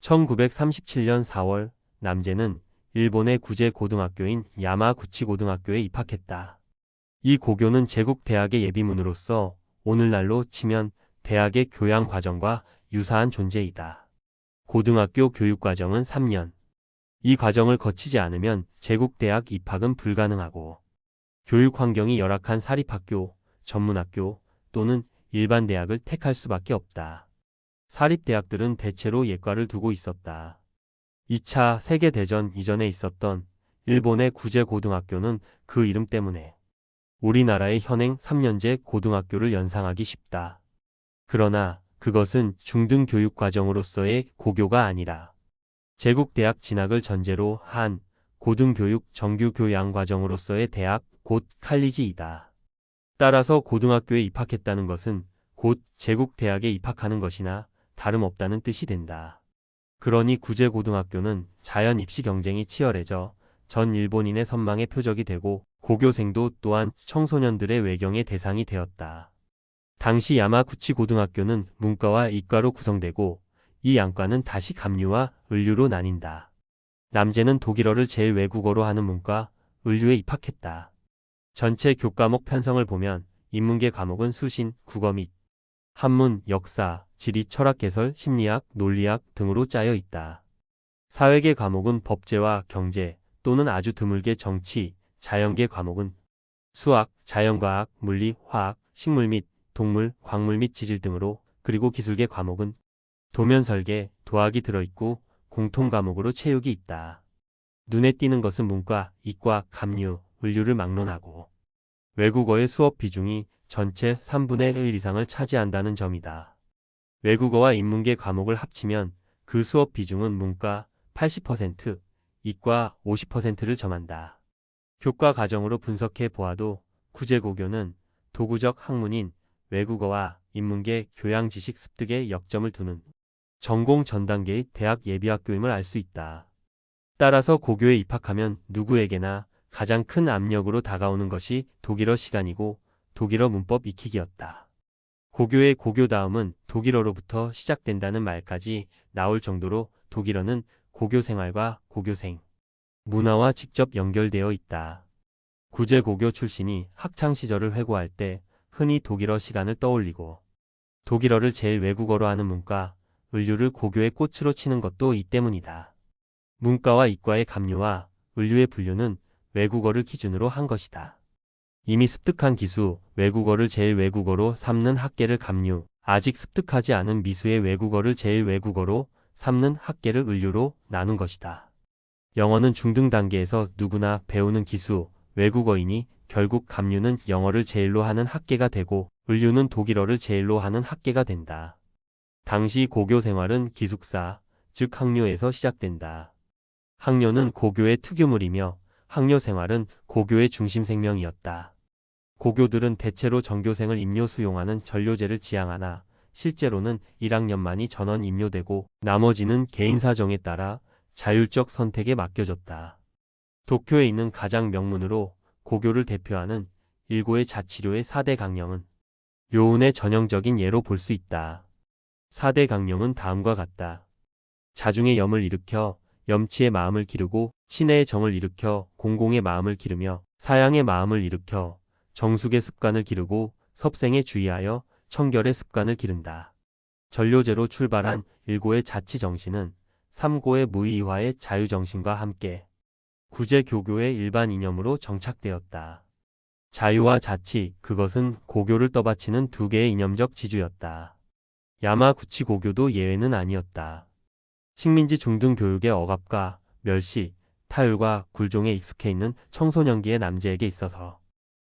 1937년 4월 남재는 일본의 구제 고등학교인 야마구치 고등학교에 입학했다. 이 고교는 제국 대학의 예비문으로서 오늘날로 치면 대학의 교양 과정과 유사한 존재이다. 고등학교 교육 과정은 3년. 이 과정을 거치지 않으면 제국 대학 입학은 불가능하고 교육 환경이 열악한 사립학교, 전문학교 또는 일반 대학을 택할 수밖에 없다. 사립대학들은 대체로 예과를 두고 있었다. 2차 세계대전 이전에 있었던 일본의 구제고등학교는 그 이름 때문에 우리나라의 현행 3년제 고등학교를 연상하기 쉽다. 그러나 그것은 중등교육과정으로서의 고교가 아니라 제국대학 진학을 전제로 한 고등교육 정규교양과정으로서의 대학, 곧 칼리지이다. 따라서 고등학교에 입학했다는 것은 곧 제국대학에 입학하는 것이나 다름없다는 뜻이 된다. 그러니 구제고등학교는 자연 입시 경쟁이 치열해져 전 일본인의 선망의 표적이 되고 고교생도 또한 청소년들의 외경의 대상이 되었다. 당시 야마구치 고등학교는 문과와 이과로 구성되고 이 양과는 다시 감류와 을류로 나뉜다. 남재는 독일어를 제일 외국어로 하는 문과, 을류에 입학했다. 전체 교과목 편성을 보면 인문계 과목은 수신, 국어 및 한문, 역사, 지리, 철학, 개설, 심리학, 논리학 등으로 짜여 있다. 사회계 과목은 법제와 경제 또는 아주 드물게 정치, 자연계 과목은 수학, 자연과학, 물리, 화학, 식물 및 동물, 광물 및 지질 등으로 그리고 기술계 과목은 도면설계, 도학이 들어있고 공통 과목으로 체육이 있다. 눈에 띄는 것은 문과, 이과, 감류, 을류를 막론하고 외국어의 수업 비중이 전체 3분의 1 이상을 차지한다는 점이다. 외국어와 인문계 과목을 합치면 그 수업 비중은 문과 80%, 이과 50%를 점한다. 교과 과정으로 분석해 보아도 구제고교는 도구적 학문인 외국어와 인문계 교양 지식 습득에 역점을 두는 전공 전 단계의 대학 예비학교임을 알 수 있다. 따라서 고교에 입학하면 누구에게나 가장 큰 압력으로 다가오는 것이 독일어 시간이고 독일어 문법 익히기였다. 고교의 고교 다음은 독일어로부터 시작된다는 말까지 나올 정도로 독일어는 고교 생활과 고교생 문화와 직접 연결되어 있다. 구제고교 출신이 학창시절을 회고할 때 흔히 독일어 시간을 떠올리고 독일어를 제일 외국어로 하는 문과, 을류를 고교의 꽃으로 치는 것도 이 때문이다. 문과와 이과의 감류와 을류의 분류는 외국어를 기준으로 한 것이다. 이미 습득한 기수, 외국어를 제일 외국어로 삼는 학계를 감류, 아직 습득하지 않은 미수의 외국어를 제일 외국어로 삼는 학계를 을류로 나눈 것이다. 영어는 중등 단계에서 누구나 배우는 기수, 외국어이니 결국 감류는 영어를 제일로 하는 학계가 되고 을류는 독일어를 제일로 하는 학계가 된다. 당시 고교 생활은 기숙사, 즉 학료에서 시작된다. 학료는 고교의 특유물이며 학료 생활은 고교의 중심 생명이었다. 고교들은 대체로 전교생을 임료 수용하는 전료제를 지향하나 실제로는 1학년만이 전원 임료되고 나머지는 개인 사정에 따라 자율적 선택에 맡겨졌다. 도쿄에 있는 가장 명문으로 고교를 대표하는 일고의 자치료의 4대 강령은 요운의 전형적인 예로 볼 수 있다. 4대 강령은 다음과 같다. 자중의 염을 일으켜 염치의 마음을 기르고 친애의 정을 일으켜 공공의 마음을 기르며 사양의 마음을 일으켜 정숙의 습관을 기르고 섭생에 주의하여 청결의 습관을 기른다. 전료제로 출발한 일고의 자치 정신은 3고의 무의이화의 자유정신과 함께 구제교교의 일반 이념으로 정착되었다. 자유와 자치, 그것은 고교를 떠받치는 두 개의 이념적 지주였다. 야마구치 고교도 예외는 아니었다. 식민지 중등 교육의 억압과 멸시, 타율과 굴종에 익숙해 있는 청소년기의 남자에게 있어서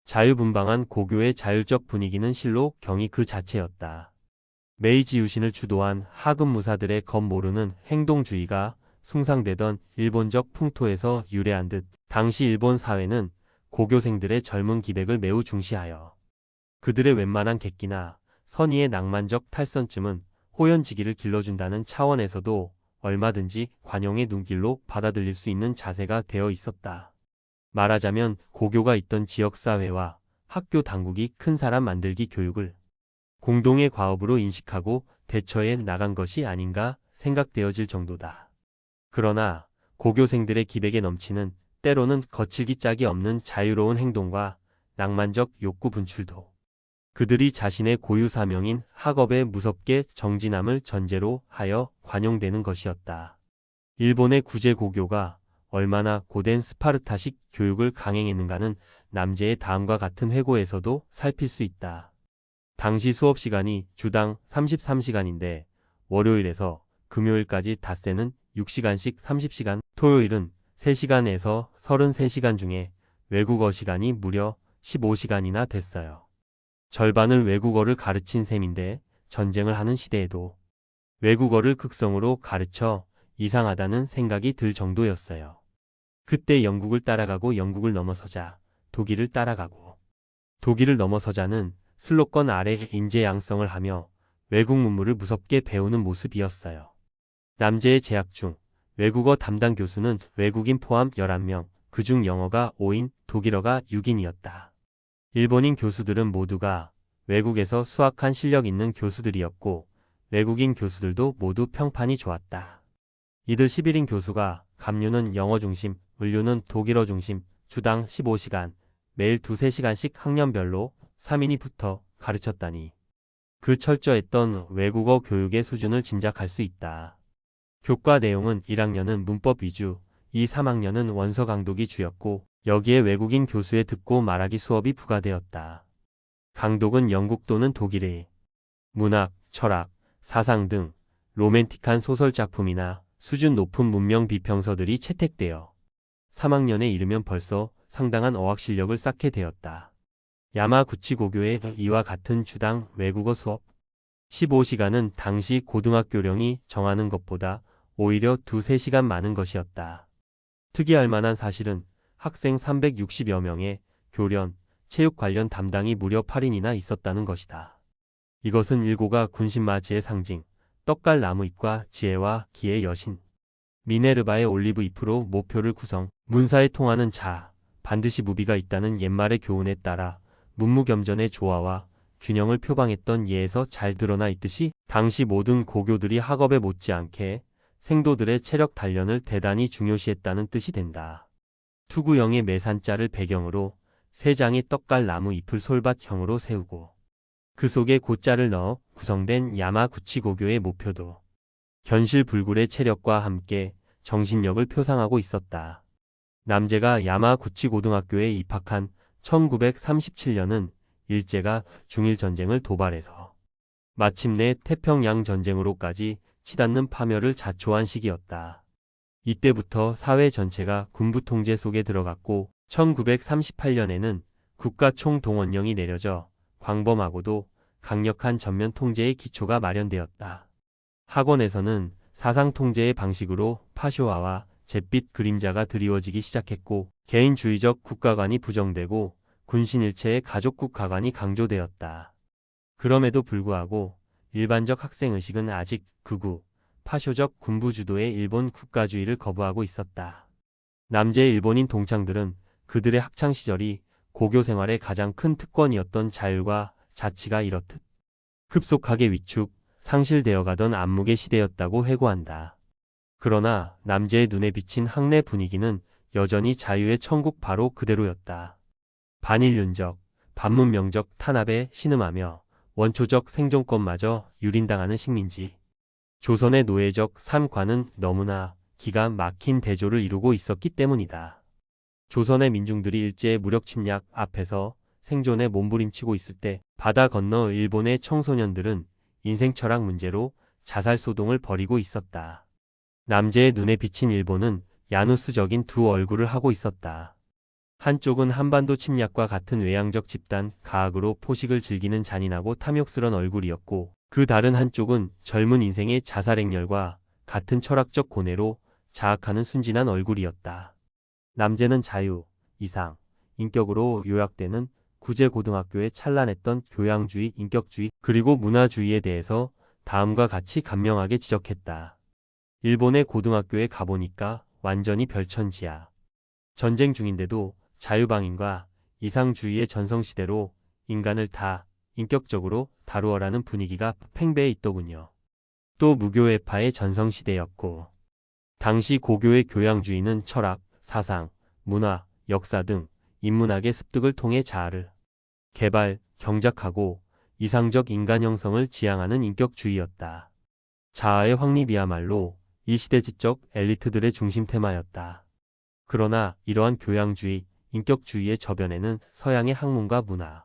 자유분방한 고교의 자율적 분위기는 실로 경이 그 자체였다. 메이지 유신을 주도한 하급 무사들의 겁모르는 행동주의가 숭상되던 일본적 풍토에서 유래한 듯 당시 일본 사회는 고교생들의 젊은 기백을 매우 중시하여 그들의 웬만한 객기나 선의의 낭만적 탈선쯤은 호연지기를 길러준다는 차원에서도 얼마든지 관용의 눈길로 받아들일 수 있는 자세가 되어 있었다. 말하자면 고교가 있던 지역사회와 학교 당국이 큰 사람 만들기 교육을 공동의 과업으로 인식하고 대처해 나간 것이 아닌가 생각되어질 정도다. 그러나 고교생들의 기백에 넘치는 때로는 거칠기 짝이 없는 자유로운 행동과 낭만적 욕구 분출도 그들이 자신의 고유 사명인 학업에 무섭게 정진함을 전제로 하여 관용되는 것이었다. 일본의 구제 고교가 얼마나 고된 스파르타식 교육을 강행했는가는 남제의 다음과 같은 회고에서도 살필 수 있다. 당시 수업 시간이 주당 33시간인데 월요일에서 금요일까지 닷새는 6시간씩 30시간, 토요일은 3시간에서 33시간 중에 외국어 시간이 무려 15시간이나 됐어요. 절반을 외국어를 가르친 셈인데 전쟁을 하는 시대에도 외국어를 극성으로 가르쳐 이상하다는 생각이 들 정도였어요. 그때 영국을 따라가고 영국을 넘어서자 독일을 따라가고 독일을 넘어서자는 슬로건 아래 인재양성을 하며 외국 문물을 무섭게 배우는 모습이었어요. 남제의 재학 중 외국어 담당 교수는 외국인 포함 11명, 그중 영어가 5인, 독일어가 6인이었다. 일본인 교수들은 모두가 외국에서 수학한 실력 있는 교수들이었고 외국인 교수들도 모두 평판이 좋았다. 이들 11인 교수가 갑류는 영어 중심, 은류는 독일어 중심, 주당 15시간, 매일 2~3시간씩 학년별로 3인이 붙어 가르쳤다니 그 철저했던 외국어 교육의 수준을 짐작할 수 있다. 교과 내용은 1학년은 문법 위주, 2, 3학년은 원서 강독이 주였고 여기에 외국인 교수의 듣고 말하기 수업이 부과되었다. 강독은 영국 또는 독일의 문학, 철학, 사상 등 로맨틱한 소설 작품이나 수준 높은 문명 비평서들이 채택되어 3학년에 이르면 벌써 상당한 어학 실력을 쌓게 되었다. 야마구치 고교의 이와 같은 주당 외국어 수업 15시간은 당시 고등학교령이 정하는 것보다 오히려 2~3시간 많은 것이었다. 특이할 만한 사실은 학생 360여 명의 교련, 체육 관련 담당이 무려 8인이나 있었다는 것이다. 이것은 일고가 군신맞이의 상징, 떡갈 나무잎과 지혜와 기의 여신, 미네르바의 올리브 잎으로 모표를 구성, 문사에 통하는 자, 반드시 무비가 있다는 옛말의 교훈에 따라 문무겸전의 조화와 균형을 표방했던 예에서 잘 드러나 있듯이 당시 모든 고교들이 학업에 못지않게 생도들의 체력 단련을 대단히 중요시했다는 뜻이 된다. 투구형의 매산자를 배경으로 3장의 떡갈 나무 잎을 솔밭형으로 세우고 그 속에 고자를 넣어 구성된 야마구치 고교의 모표도 견실불굴의 체력과 함께 정신력을 표상하고 있었다. 남제가 야마구치 고등학교에 입학한 1937년은 일제가 중일전쟁을 도발해서 마침내 태평양 전쟁으로까지 치닫는 파멸을 자초한 시기였다. 이때부터 사회 전체가 군부 통제 속에 들어갔고 1938년에는 국가총동원령이 내려져 광범하고도 강력한 전면 통제의 기초가 마련되었다. 학원에서는 사상 통제의 방식으로 파쇼화와 잿빛 그림자가 드리워지기 시작했고 개인주의적 국가관이 부정되고 군신일체의 가족국 가관이 강조되었다. 그럼에도 불구하고 일반적 학생의식은 아직 극우, 파쇼적 군부주도의 일본 국가주의를 거부하고 있었다. 남제의 일본인 동창들은 그들의 학창시절이 고교 생활의 가장 큰 특권이었던 자율과 자치가 이렇듯 급속하게 위축, 상실되어 가던 안목의 시대였다고 회고한다. 그러나 남제의 눈에 비친 학내 분위기는 여전히 자유의 천국 바로 그대로였다. 반인륜적, 반문명적 탄압에 신음하며 원초적 생존권마저 유린당하는 식민지. 조선의 노예적 삶과는 너무나 기가 막힌 대조를 이루고 있었기 때문이다. 조선의 민중들이 일제의 무력 침략 앞에서 생존에 몸부림치고 있을 때 바다 건너 일본의 청소년들은 인생 철학 문제로 자살 소동을 벌이고 있었다. 남제의 눈에 비친 일본은 야누스적인 두 얼굴을 하고 있었다. 한쪽은 한반도 침략과 같은 외향적 집단 가학으로 포식을 즐기는 잔인하고 탐욕스런 얼굴이었고 그 다른 한쪽은 젊은 인생의 자살행렬과 같은 철학적 고뇌로 자학하는 순진한 얼굴이었다. 남제는 자유, 이상, 인격으로 요약되는 구제고등학교의 찬란했던 교양주의, 인격주의, 그리고 문화주의에 대해서 다음과 같이 간명하게 지적했다. 일본의 고등학교에 가보니까 완전히 별천지야. 전쟁 중인데도 자유방임과 이상주의의 전성시대로 인간을 다 인격적으로 다루어라는 분위기가 팽배해 있더군요. 또 무교회파의 전성시대였고, 당시 고교의 교양주의는 철학, 사상, 문화, 역사 등 인문학의 습득을 통해 자아를 개발, 경작하고 이상적 인간 형성을 지향하는 인격주의였다. 자아의 확립이야말로 이 시대 지적 엘리트들의 중심 테마였다. 그러나 이러한 교양주의, 인격주의의 저변에는 서양의 학문과 문화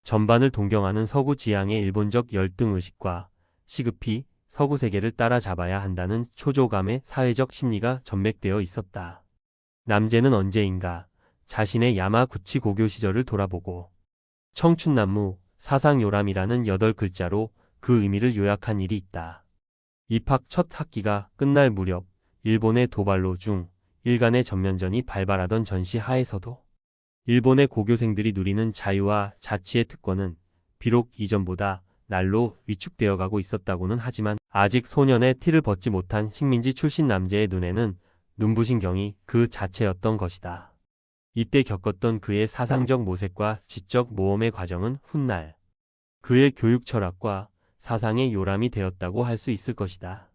전반을 동경하는 서구 지향의 일본적 열등의식과 시급히 서구 세계를 따라잡아야 한다는 초조감의 사회적 심리가 전맥되어 있었다. 남제는 언제인가 자신의 야마구치 고교 시절을 돌아보고 청춘난무, 사상요람이라는 8글자로 그 의미를 요약한 일이 있다. 입학 첫 학기가 끝날 무렵 일본의 도발로 중 일간의 전면전이 발발하던 전시 하에서도 일본의 고교생들이 누리는 자유와 자치의 특권은 비록 이전보다 날로 위축되어 가고 있었다고는 하지만 아직 소년의 티를 벗지 못한 식민지 출신 남제의 눈에는 눈부신 경이 그 자체였던 것이다. 이때 겪었던 그의 사상적 모색과 지적 모험의 과정은 훗날 그의 교육 철학과 사상의 요람이 되었다고 할 수 있을 것이다.